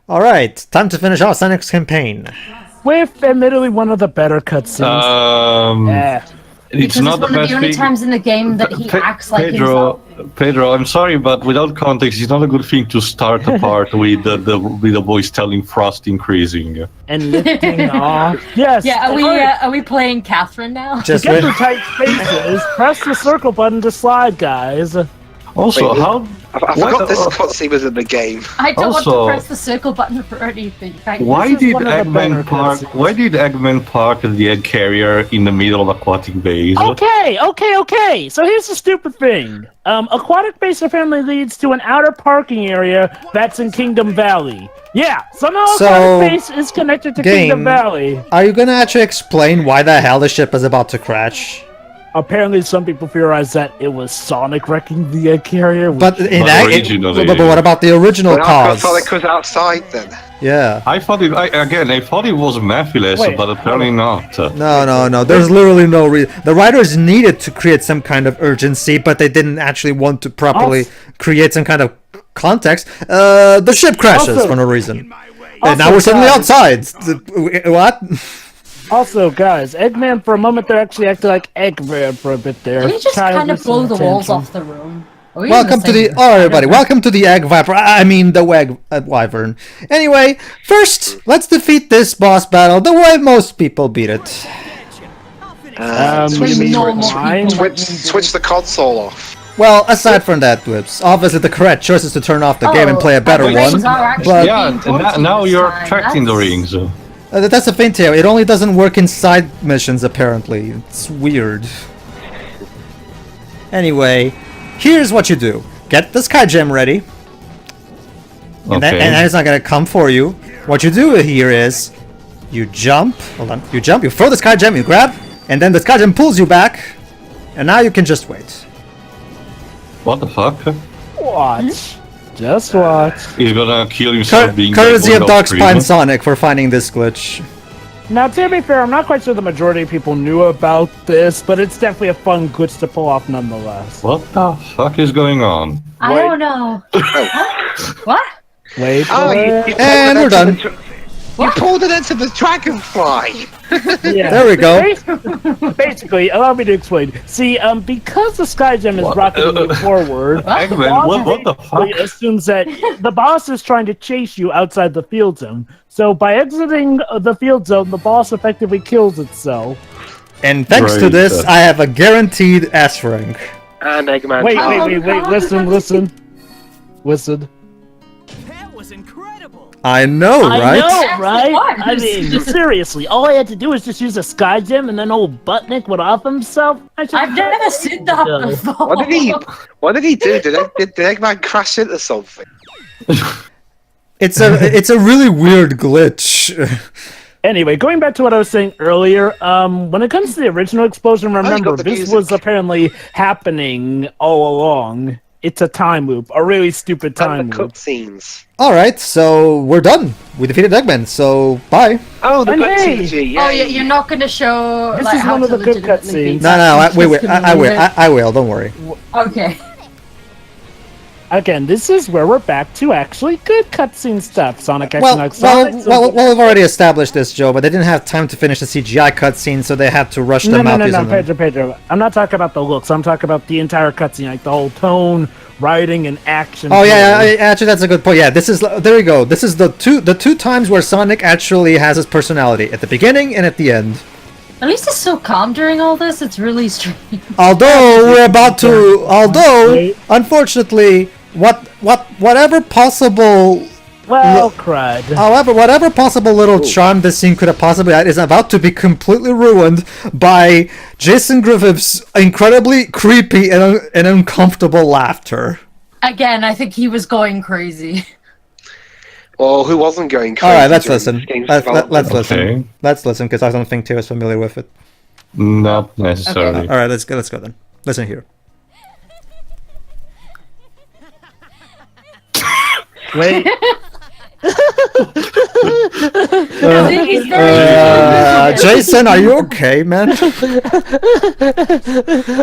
All right, time to finish off Sonic's campaign. With admittedly one of the better cutscenes. It's not the one of best the only thing. times in the game that he acts like Pedro, himself. Pedro, I'm sorry, but without context, it's not a good thing to start a part with the voice telling Frost increasing. And lifting off. Yes. Yeah, are we playing Catherine now? To get through tight spaces, press the circle button to slide, guys. Also, Wait, how? I forgot this cutscene was in the game. I don't want Also- to press the circle button for anything. Why This is did one of the better Eggman park? cutscenes. Why did Eggman park the egg carrier in the middle of aquatic base? Okay. So here's the stupid thing. Aquatic base apparently leads to an outer parking area that's in Kingdom Valley. Yeah, somehow aquatic base is connected to Kingdom Valley. Are you gonna actually explain why the hell the ship is about to crash? Apparently, some people theorize that it was Sonic wrecking the egg carrier. But in But that, originally- but what about the original But cause? Sonic was outside then. Yeah. I thought it was Maphilus, Wait, but apparently not. No. There's literally no reason. The writers needed to create some kind of urgency, but they didn't actually want to properly create some kind of context. The ship crashes Also- for no reason. Also, And now we're suddenly guys- outside. What? Also, guys, Eggman for a moment there actually acted like Eggman for a bit there. Can we just Trying to kind do of blow some the walls attention. off the room? Are we in Welcome to the... same- Oh, everybody. Welcome to the Egg Viper. I mean, the Wyvern. Anyway, first, let's defeat this boss battle the way most people beat it. Switch fine. switch the console off. Well, aside from that, Whips, obviously the correct choice is to turn off the game and play a better the one. rings are actually But Yeah, being brought to now this you're time. tracking the That's- rings. that's the thing, Teo. It only doesn't work in side missions, apparently. It's weird. Anyway, here's what you do. Get the Sky Gem ready. And Okay. then it's not gonna come for you. What you do here is... You jump. Hold on. You jump, you throw the Sky Gem, you grab, and then the Sky Gem pulls you back. And now you can just wait. What the fuck? Watch. Just watch. He's gonna kill himself being Courtesy like of one Dark stream. Spine Sonic for finding this glitch. Now, to be fair, I'm not quite sure the majority of people knew about this, but it's definitely a fun glitch to pull off nonetheless. What the fuck is going on? I don't know. What? Wait Oh, for you it. And we're done. You pulled it into the dragonfly. Yeah. There we go. Basically, allow me to explain. See, because the Sky Gem is What? rocketing you forward, Eggman, what the fuck? it assumes that the boss is trying to chase you outside the field zone. So by exiting the field zone, the boss effectively kills itself. And thanks to Right, this, I have a guaranteed S rank. And Eggman. Wait, Oh, God, listen. That was incredible. I know, I right? know, right? What? I mean, seriously, all I had to do was just use a Sky Gem and then old Buttnick would off himself. I've never seen that Yeah. before. What did he do? Did Eggman crash into something? It's a really weird glitch. Anyway, going back to what I was saying earlier, when it comes to the original explosion, remember, the this music. was apparently happening all along. It's a time loop, a really stupid time And the loop. cutscenes. All right, so we're done. We defeated Eggman, so bye. Oh, the And hey! cutscenes. Oh, Yeah. you're not going to show This like, is how one of to the good legitimately beat cutscenes. No, that. wait, Just gonna I leave will, it. I will. Don't worry. Okay. Again, this is where we're back to actually good cutscene stuff. Sonic X Well, and Sonic. we've already established this, Joe, but they didn't have time to finish the CGI cutscene, so they had to rush them out. using them. Pedro. I'm not talking about the looks. I'm talking about the entire cutscene, like the whole tone, writing, and action. Oh yeah, actually that's a good point. Yeah, this is there we go. This is the two times where Sonic actually has his personality at the beginning and at the end. At least it's so calm during all this. It's really strange. Although unfortunately, whatever possible. Well, crud. However, whatever possible little charm this scene could have possibly had is about to be completely ruined by Jason Griffith's incredibly creepy and uncomfortable laughter. Again, I think he was going crazy. Well, who wasn't going crazy? All right, let's during listen. this game's Let's development? listen. Okay. Let's listen because I don't think Teo is familiar with it. Not necessarily. All right, let's go then. Listen here. Wait. He's very Jason, are you okay, man?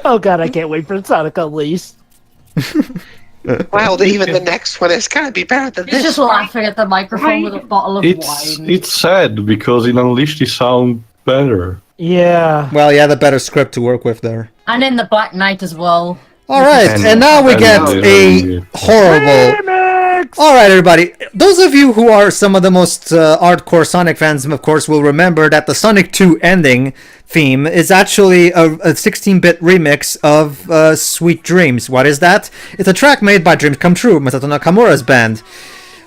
Oh god, I can't wait for Sonic Unleashed. Well, even the next one is gonna be better than He's this. just laughing at the microphone with a bottle of wine. It's sad because in Unleashed they sound better. Yeah. Well, yeah, the better script to work with there. And in the Black Knight as well. Alright, and now we get a horrible... Remix! Alright, everybody. Those of you who are some of the most hardcore Sonic fans, of course, will remember that the Sonic 2 ending theme is actually a 16-bit remix of Sweet Dreams. What is that? It's a track made by Dreams Come True, Masato Nakamura's band.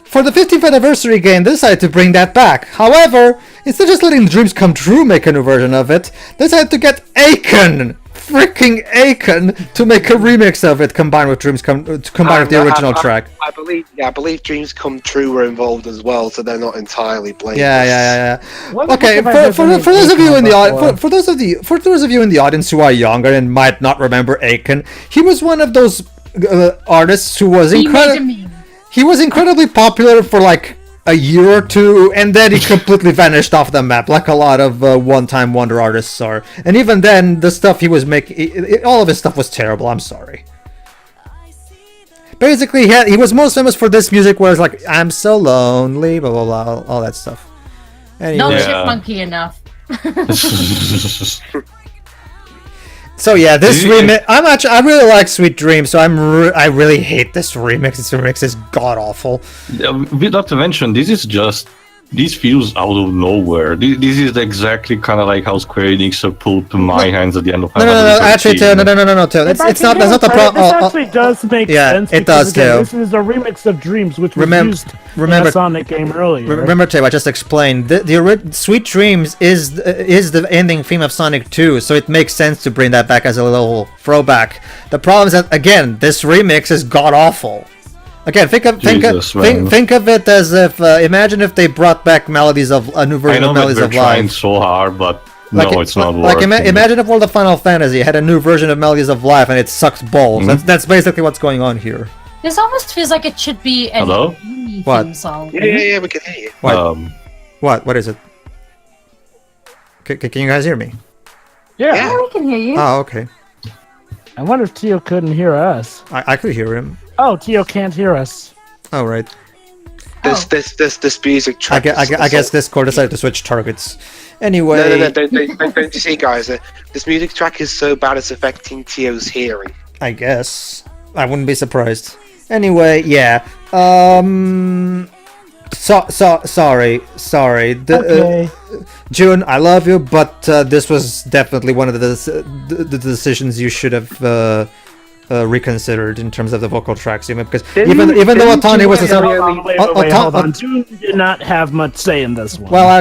For the 15th anniversary game, they decided to bring that back. However, instead of just letting Dreams Come True make a new version of it, they decided to get freaking Aiken, to make a remix of it combined with with the original track. I believe Dreams Come True were involved as well, so they're not entirely blameless. Yeah. What the Okay, fuck have I for heard those of you in the before? for those of you in the audience who are younger and might not remember Aiken, he was one of those artists who was He made a meme. He was incredibly popular for like a year or two, and then he completely vanished off the map, like a lot of one-time wonder artists are. And even then, the stuff he was making, all of his stuff was terrible. I'm sorry. Basically, he was most famous for this music, where it's like, "I'm so lonely," blah blah blah, all that stuff. Anyway. No Yeah. chipmunky enough. So yeah, this remix. I really like Sweet Dreams, so I really hate this remix. This remix is god awful. Not to mention, this feels out of nowhere. This is exactly kind of like how Square Enix pulled to my hands at the end of No, actually, Teo, no, Teo. It's not. That's not the problem. This actually does make yeah, sense. it does, again, Teo. This is a remix of Dreams, which was Remember- used in a Sonic game earlier. Remember, Teo, I just explained. The Sweet Dreams is the ending theme of Sonic 2, so it makes sense to bring that back as a little throwback. The problem is that, again, this remix is god awful. Again, think of it as if imagine if they brought back Melodies of a new version of Melodies of trying Life. so hard, but no, it's not like working. imagine if World of Final Fantasy had a new version of Melodies of Life and it sucks balls. That's basically what's going on here. This almost feels like it should be an Hello? anime What? theme song. Yeah, we can hear you. What is it? Can you guys hear me? Yeah. Yeah. We can hear you. Oh, okay. I wonder if Teo couldn't hear us. I could hear him. Oh, Teo can't hear us. Oh, right. This music track. I guess Discord decided to switch targets. Anyway. No, don't you see, guys? This music track is so bad it's affecting Teo's hearing. I guess. I wouldn't be surprised. Anyway, yeah. Sorry. Okay. June, I love you, but this was definitely one of the decisions you should have reconsidered in terms of the vocal tracks, because even though Otani was Hold on. June did not have much say in this one. Well,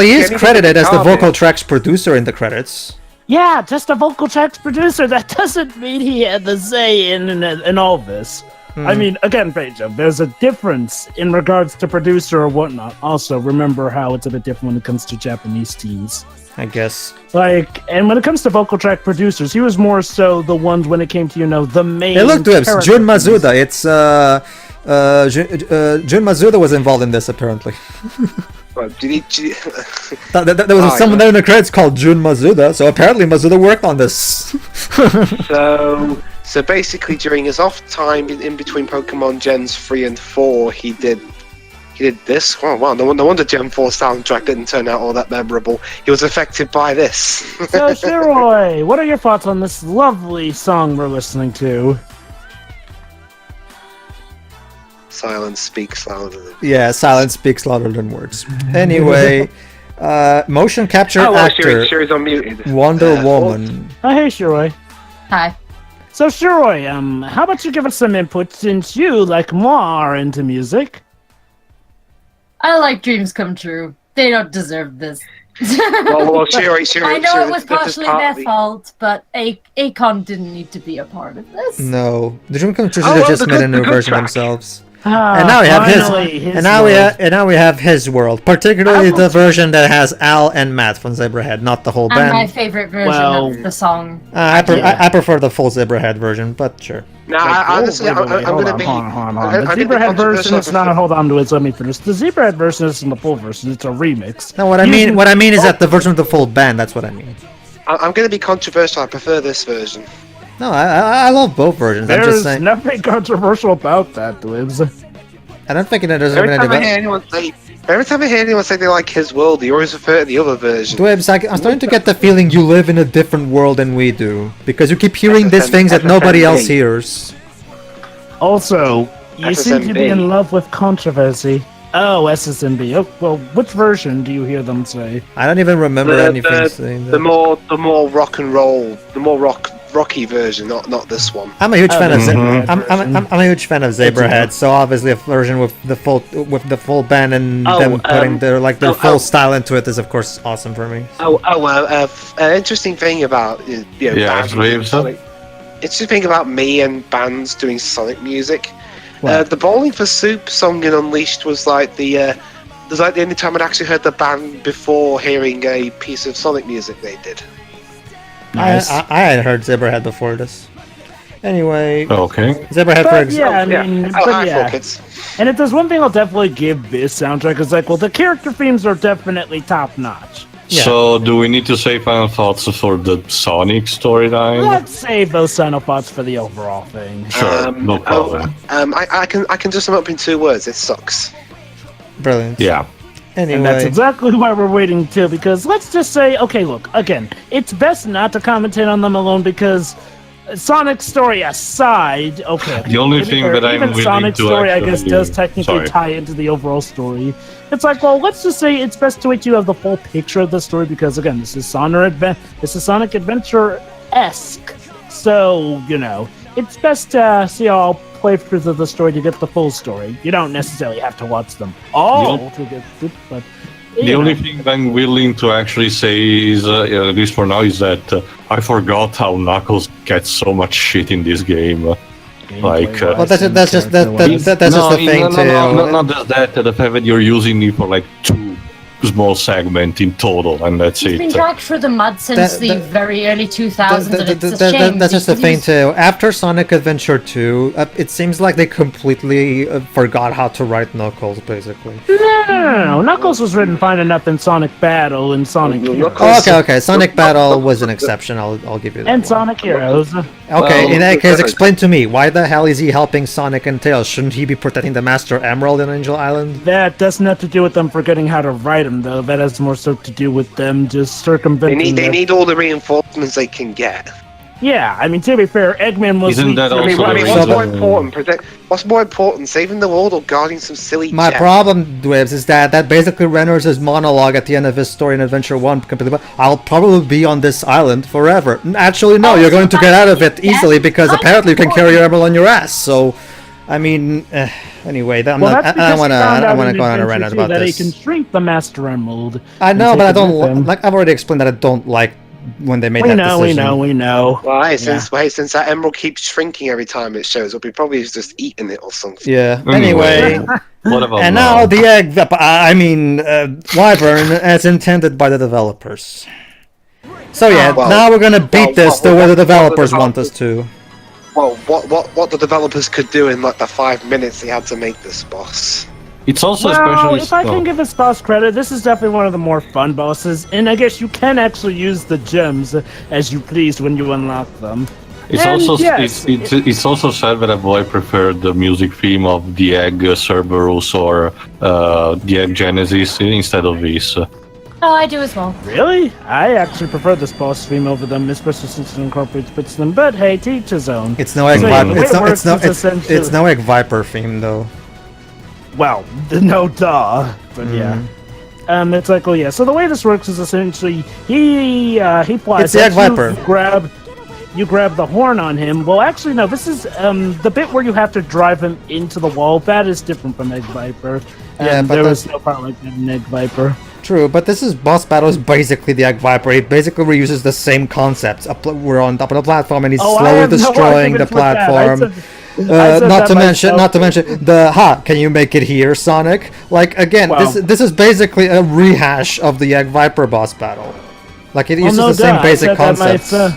he is credited as the vocal tracks producer in the credits. Yeah, just a vocal tracks producer. That doesn't mean he had the say in all this. I mean, again, Pedro, there's a difference in regards to producer or whatnot. Also, remember how it's a bit different when it comes to Japanese teas. I guess. And when it comes to vocal track producers, he was more so the ones when it came to, the main. Hey, look, Dwebs, Jun characters. Mazuda. It's Jun Mazuda was involved in this apparently. Well, There was someone there in the credits called Jun Mazuda, so apparently Mazuda worked on this. So basically, during his off time in between Pokemon Gens 3 and 4, he did this. Oh, wow, no wonder Gen 4 soundtrack didn't turn out all that memorable. He was affected by this. So, Shiroi, what are your thoughts on this lovely song we're listening to? Silence speaks louder than... Yeah, silence speaks louder than words. Anyway, motion capture actor Shuri's unmuted. Wonder Woman. Oh, hey, Shiroi. Hi. So, Shiroi, how about you give us some input since you, like moi, are into music? I like Dreams Come True. They don't deserve this. Well, Shuri, I know it was this is partially their fault, but Akon didn't need to be a part of this. No, the Dream Come True Oh, should have well, just the made a good- new the good version track. themselves. And And now we have his world, particularly the version that has Al and Matt from Zebrahead, not the whole And my band. favorite version Well- of the song. I prefer the full Zebrahead version, but sure. No, honestly, I'm going to be... Hold on. I'm The gonna be Zebrahead version controversial is not. Hold on to it. Let me finish. The Zebrahead version isn't the full version. It's a remix. No, what I mean is that the version of the full band. That's what I mean. I'm going to be controversial. I prefer this version. No, I love both versions. I'm just There's saying. nothing controversial about that, Dwebs. I don't think there's Every even time I hear any. anyone say they like his world, they always refer to the other version. Dwebs, I'm starting to get the feeling you live in a different world than we do because you keep hearing these SSM things that nobody else SSMB. hears. Also, you seem to be SSMB. in love with controversy. Oh, SSMB. Oh, well, which version do you hear them say? I don't even remember anything saying The that. more rock and roll, the more rocky version, not this one. I'm a huge fan of Mhm. I'm a huge fan of Zebrahead, so obviously a version with the full band and them putting their full style into it is of course awesome for me. Interesting thing about bands and Sonic. Interesting thing about me and bands doing Sonic music. The Bowling for Soup song in Unleashed was like the only time I'd actually heard the band before hearing a piece of Sonic music they did. Nice. I had heard Zebrahead before this. Anyway, Okay. Zebrahead for But example. yeah, I mean, Oh, but hi, yeah. kids. And if there's one thing I'll definitely give this soundtrack is like, well, the character themes are definitely top notch. Yeah. So, do we need to say final thoughts for the Sonic storyline? Let's save those final thoughts for the overall thing. Sure, no problem. I can just sum up in 2 words. It sucks. Brilliant. Yeah. And that's Anyway, exactly why we're waiting too, because let's just say, okay, look, again, it's best not to commentate on them alone because Sonic story aside, okay. The only to be thing fair, that I'm even willing Sonic to story, I guess, actually- does technically sorry. tie into the overall story. It's like, well, let's just say it's best to wait till you have the full picture of the story because, again, this is Sonic Adventure-esque. So, it's best to see all playthroughs of the story to get the full story. You don't necessarily have to watch them all to get it, but The only thing I'm willing to actually say is, at least for now, is that I forgot how Knuckles gets so much shit in this game. well, that's just the thing too. Not just that, the fact that you're using me for like 2 small segments in total, and that's He's been it. dragged through the mud since the very early 2000s, and it's a shame. That's just the because thing he's- too. After Sonic Adventure 2, it seems like they completely forgot how to write Knuckles, basically. No. Knuckles was written fine enough in Sonic Battle and Sonic Heroes. Oh, okay. Sonic Battle was an exception. I'll give you that. And one. Sonic Heroes. Okay, Well, in that case, explain to me why the hell is he helping Sonic and Tails? Shouldn't he be protecting the Master Emerald in Angel Island? That doesn't have to do with them forgetting how to write them, though. That has more so to do with them just circumventing. They need all the reinforcements they can get. Yeah, I mean, to be fair, Eggman was. Isn't that weak- also I the mean, what's more reason- important? What's more important, saving the world or guarding some silly My jet? problem, Dwibs, is that basically renders his monologue at the end of his story in Adventure 1 completely. I'll probably be on this island forever. Actually, no, you're going to get out of it easily because apparently you can carry your emerald on your ass. So, I mean, anyway, I Well, that's don't because want he found out to in go on a Adventure rant 2 about that this. he can shrink the Master Emerald. I know, and but I take it with don't him. like. I've already explained that I don't like when they made We that know, decision. we know. Well, hey, since that emerald keeps shrinking every time it shows up, he probably is just eating it or something. Yeah. Anyway. Anyway. What about And now the egg, Wyvern, as intended by the developers. So yeah, Well, now we're gonna beat this the way the developers well, want us to. Well, what the developers could do in like the 5 minutes they had to make this boss. It's also Well, especially. if I can give this boss credit, this is definitely one of the more fun bosses, and I guess you can actually use the gems as you please when you unlock them. It's And also yes, it's also sad that I preferred the music theme of the Egg Cerberus or the Egg Genesis instead of this. Oh, I do as well. Really? I actually prefer this boss theme over them, especially since it incorporates bits of them. But hey, to each his own. It's no egg So, yeah, viper. the way It's it no. works It's no. is It's essentially- no egg viper theme though. Well, no duh, but yeah. It's like, oh yeah. So the way this works is essentially he flies. It's the Egg up, Viper. You grab the horn on him. Well, actually, no. This is the bit where you have to drive him into the wall. That is different from Egg Viper. Yeah, but there that's- was no part like that in Egg Viper. True, but this is boss battle is basically the egg viper. It basically reuses the same concepts. We're on top of the platform and he's Oh, I slowly have no destroying the arguments with that. I platform. said- I said Not that to mention, myself. the can you make it here, Sonic? Like again, Well- this is basically a rehash of the Egg Viper boss battle. Like it Well, uses no the same doubt. I basic said that concepts.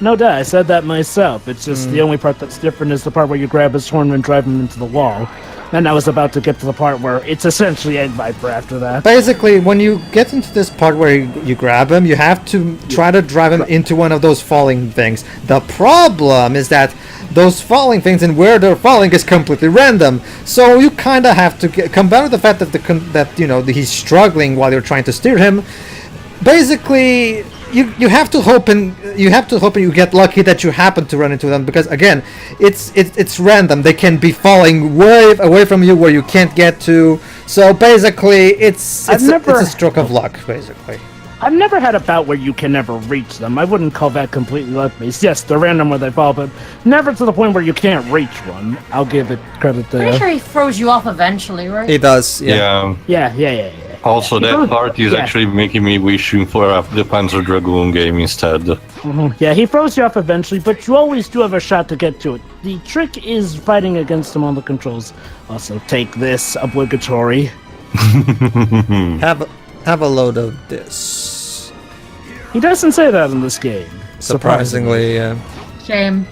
no doubt. I said that myself. It's just the only part that's different is the part where you grab his horn and drive him into the wall. And I was about to get to the part where it's essentially Egg Viper after that. Basically, when you get into this part where you grab him, you have to try to drive him into one of those falling things. The problem is that those falling things and where they're falling is completely random. So you kind of have to combine with the fact that he's struggling while you're trying to steer him. Basically, you have to hope and you get lucky that you happen to run into them, because again, it's random. They can be falling way away from you where you can't get to. So basically, it's a stroke of luck, basically. I've never had a bout where you can never reach them. I wouldn't call that completely luck-based. Yes, they're random where they fall, but never to the point where you can't reach one. I'll give it credit there. Pretty sure he throws you off eventually, right? He does, yeah. Yeah. Also, that part is actually making me wishing for the Panzer Dragoon game instead. Mm-hmm. Yeah, he throws you off eventually, but you always do have a shot to get to it. The trick is fighting against him on the controls. Also, take this, obligatory. Have a load of this. He doesn't say that in this game. Surprisingly, yeah. Shame.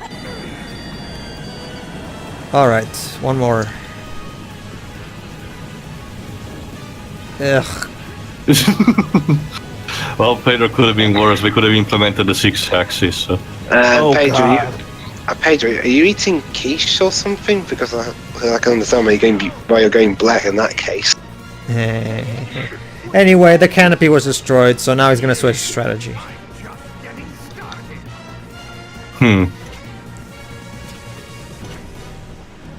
Alright, one more. Ugh. Well, Pedro could have been worse. We could have implemented the 6-axis. So. Pedro, are you eating quiche or something? Because I can understand why you're going black in that case. Anyway, the canopy was destroyed, so now he's gonna switch strategy.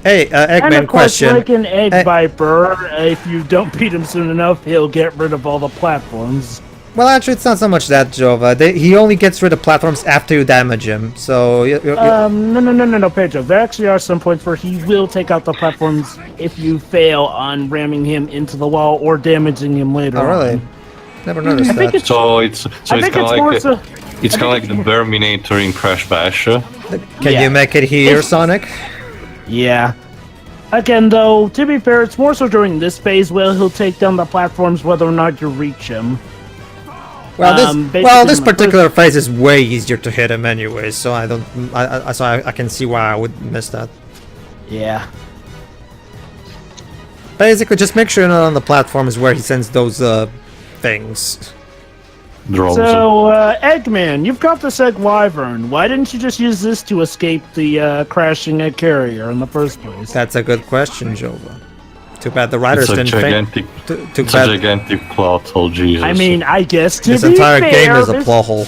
Hey, Eggman, and of course, question. like an Egg Viper, if you don't beat him soon enough, he'll get rid of all the platforms. Well, actually, it's not so much that, Jova. He only gets rid of platforms after you damage him, so... No, Pedro. There actually are some points where he will take out the platforms if you fail on ramming him into the wall or damaging him later on. Oh, really? Never noticed that. So it's kind of like the Verminator in Crash Bash. Can you make it here, Sonic? Yeah. Again, though, to be fair, it's more so during this phase where he'll take down the platforms whether or not you reach him. Well, this particular phase is way easier to hit him anyway, so I can see why I would miss that. Yeah. Basically, just make sure you're not on the platforms where he sends those things. Drones. So, Eggman, you've got this Egg Wyvern. Why didn't you just use this to escape the crashing egg carrier in the first place? That's a good question, Jova. Too bad the writers didn't think. It's a gigantic plot hole, Jesus. I mean, I guess to this be entire fair, game is a plot hole.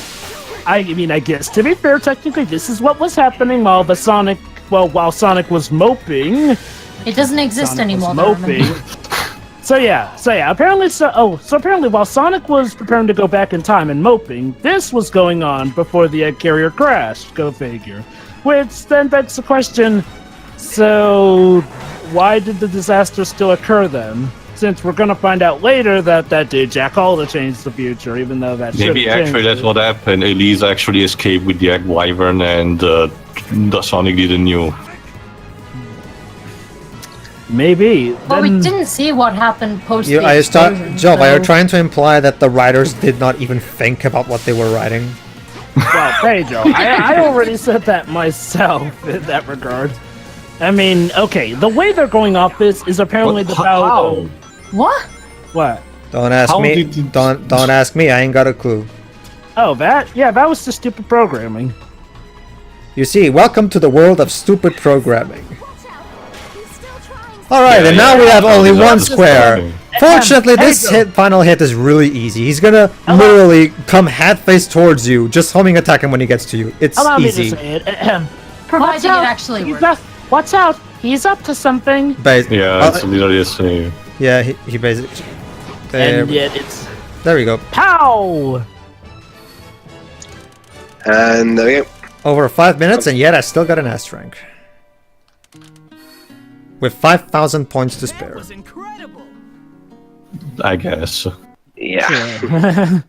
I guess to be fair, technically, this is what was happening while Sonic was moping. It doesn't exist anymore. Moping. So apparently while Sonic was preparing to go back in time and moping, this was going on before the egg carrier crashed. Go figure. Which then begs the question: so why did the disaster still occur then? Since we're gonna find out later that did jack all to change the future, even though that maybe actually that's what happened. Elise actually escaped with the Egg Wyvern, and the Sonic didn't knew. Maybe. But we didn't see what happened post the explosion. Joe, are you trying to imply that the writers did not even think about what they were writing? Well, Pedro, I already said that myself in that regard. I mean, okay, the way they're going off this is apparently How? What? What? Don't ask me. Don't ask me. I ain't got a clue. Oh, that was just stupid programming. You see, welcome to the world of stupid programming. Alright, and now we have only one square. Fortunately, this final hit is really easy. He's gonna literally come hat-face towards you, just homing attack him when he gets to you. It's Allow easy. me to say it. Provided it actually works. Watch out! He's up to something. It's literally the same. Yeah, he basically... And yet it's... There we go. Pow! And there we go. Over 5 minutes, and yet I still got an S rank. With 5,000 points to spare. That was incredible. I guess. Yeah.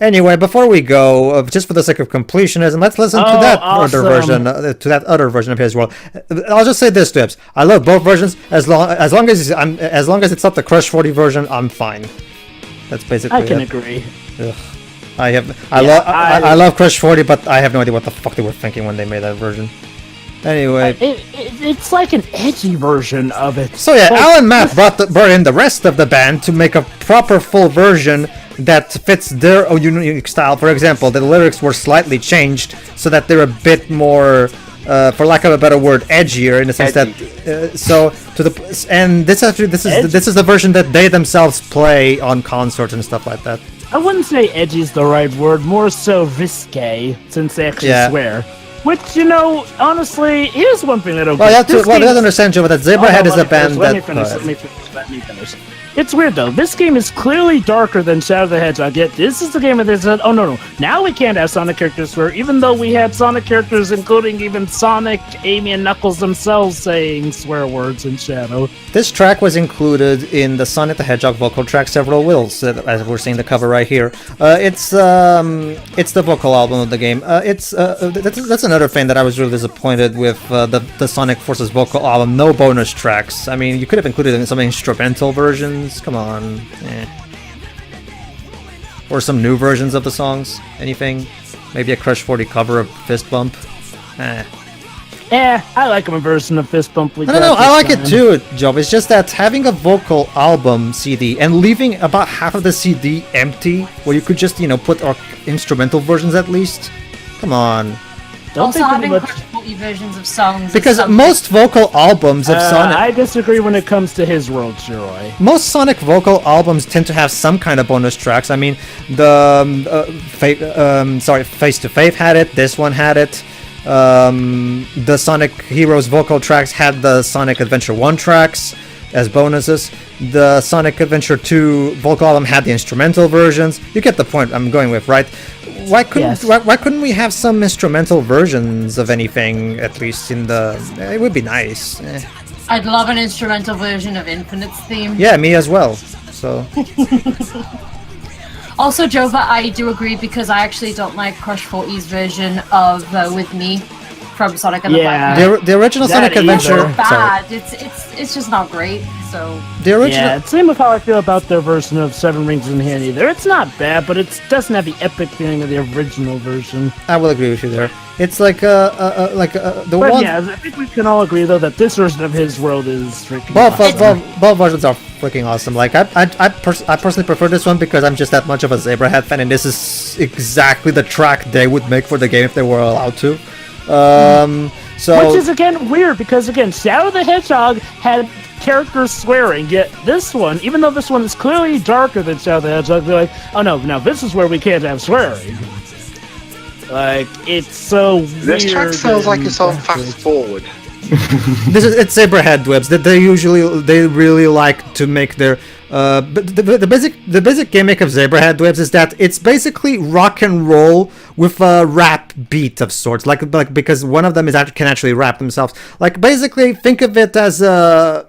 Anyway, before we go, just for the sake of completionism, let's listen to that other version. To that other version of his world. I'll just say this, Tips. I love both versions. As long as it's not the Crush 40 version, I'm fine. That's basically. I can agree. Ugh. I love Crush 40, but I have no idea what the fuck they were thinking when they made that version. Anyway, it's like an edgy version of it. So yeah, Alan Matt brought in the rest of the band to make a proper full version that fits their own unique style. For example, the lyrics were slightly changed so that they're a bit more, for lack of a better word, edgier in the sense that. This is the version that they themselves play on concerts and stuff like that. I wouldn't say edgy is the right word, more so risque, since they actually swear. Which, you know, honestly, here's one thing I don't get. You have to understand, Joe, that Zebrahead is a band that... Let me finish. It's weird, though. This game is clearly darker than Shadow the Hedgehog, yet this is the game where they said, oh, no. Now we can't have Sonic characters swear, even though we had Sonic characters, including even Sonic, Amy, and Knuckles themselves saying swear words in Shadow. This track was included in the Sonic the Hedgehog vocal track Several Wills, as we're seeing the cover right here. It's the vocal album of the game. That's another thing that I was really disappointed with the Sonic Forces vocal album. No bonus tracks. I mean, you could have included in some instrumental versions. Come on. Or some new versions of the songs. Anything? Maybe a Crush 40 cover of Fist Bump. I like a version of Fist Bump. No, I like it too, Job. It's just that having a vocal album CD and leaving about half of the CD empty, where you could just, put instrumental versions at least. Come on. Also having Crush 40 versions of songs. Because most vocal albums of Sonic... I disagree when it comes to his world, Shiroi. Most Sonic vocal albums tend to have some kind of bonus tracks. I mean, Face to Faith had it, this one had it. The Sonic Heroes vocal tracks had the Sonic Adventure 1 tracks as bonuses. The Sonic Adventure 2 vocal album had the instrumental versions. You get the point I'm going with, right? Why couldn't we have some instrumental versions of anything, at least in the... It would be nice. I'd love an instrumental version of Infinite's theme. Yeah, me as well. So... Also, Jova, I do agree because I actually don't like Crush 40's version of With Me from Sonic and the Black. The original Sonic Adventure... It's bad. It's just not great, so... The original... Yeah, same with how I feel about their version of Seven Rings in Hand either. It's not bad, but it doesn't have the epic feeling of the original version. I will agree with you there. It's like the but one... yeah, I think we can all agree, though, that this version of his world is freaking both versions are freaking awesome. Like, I personally prefer this one because I'm just that much of a Zebrahead fan, and this is exactly the track they would make for the game if they were allowed to. Which is, again, weird, because, again, Shadow the Hedgehog had characters swearing, yet this one, even though this one is clearly darker than Shadow the Hedgehog, they're like, oh no, now this is where we can't have swearing. Like, it's so weird. This track sounds like it's on fast forward. It's Zebrahead webs that they really like to make their but the basic gimmick of Zebrahead webs is that it's basically rock and roll with a rap beat of sorts, like because one of them can actually rap themselves. Like, basically think of it as a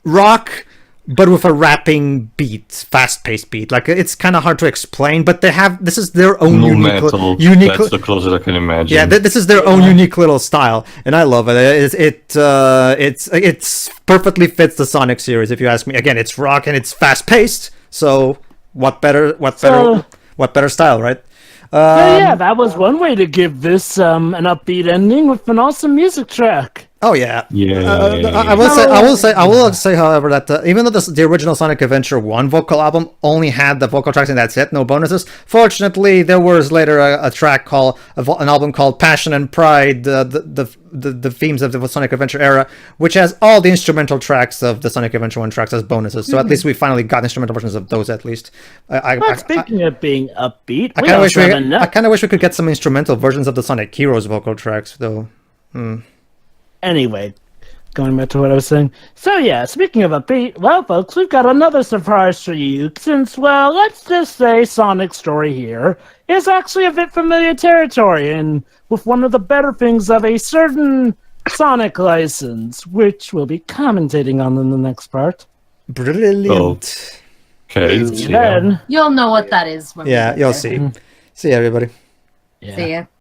rock but with a rapping beat, fast-paced beat. Like, it's kind of hard to explain, but this is their own unique. That's the closest I can imagine. Yeah, this is their own unique little style, and I love it. It's perfectly fits the Sonic series, if you ask me. Again, it's rock and it's fast-paced, so what better style, right? Yeah, that was one way to give this an upbeat ending with an awesome music track. Oh yeah. I will say, however, that even though the original Sonic Adventure 1 vocal album only had the vocal tracks and that's it, no bonuses. Fortunately, there was later an album called Passion and Pride, the themes of the Sonic Adventure era, which has all the instrumental tracks of the Sonic Adventure 1 tracks as bonuses. So at least we finally got instrumental versions of those at least. Speaking of being upbeat, I kind of wish we could get some instrumental versions of the Sonic Heroes vocal tracks, though. Anyway, going back to what I was saying. So yeah, speaking of upbeat, well, folks, we've got another surprise for you. Since, well, let's just say Sonic's story here is actually a bit familiar territory, and with one of the better things of a certain Sonic license, which we'll be commentating on in the next part. Brilliant. Okay. Then you'll know what that is. You'll see. See you, everybody. Yeah. See ya.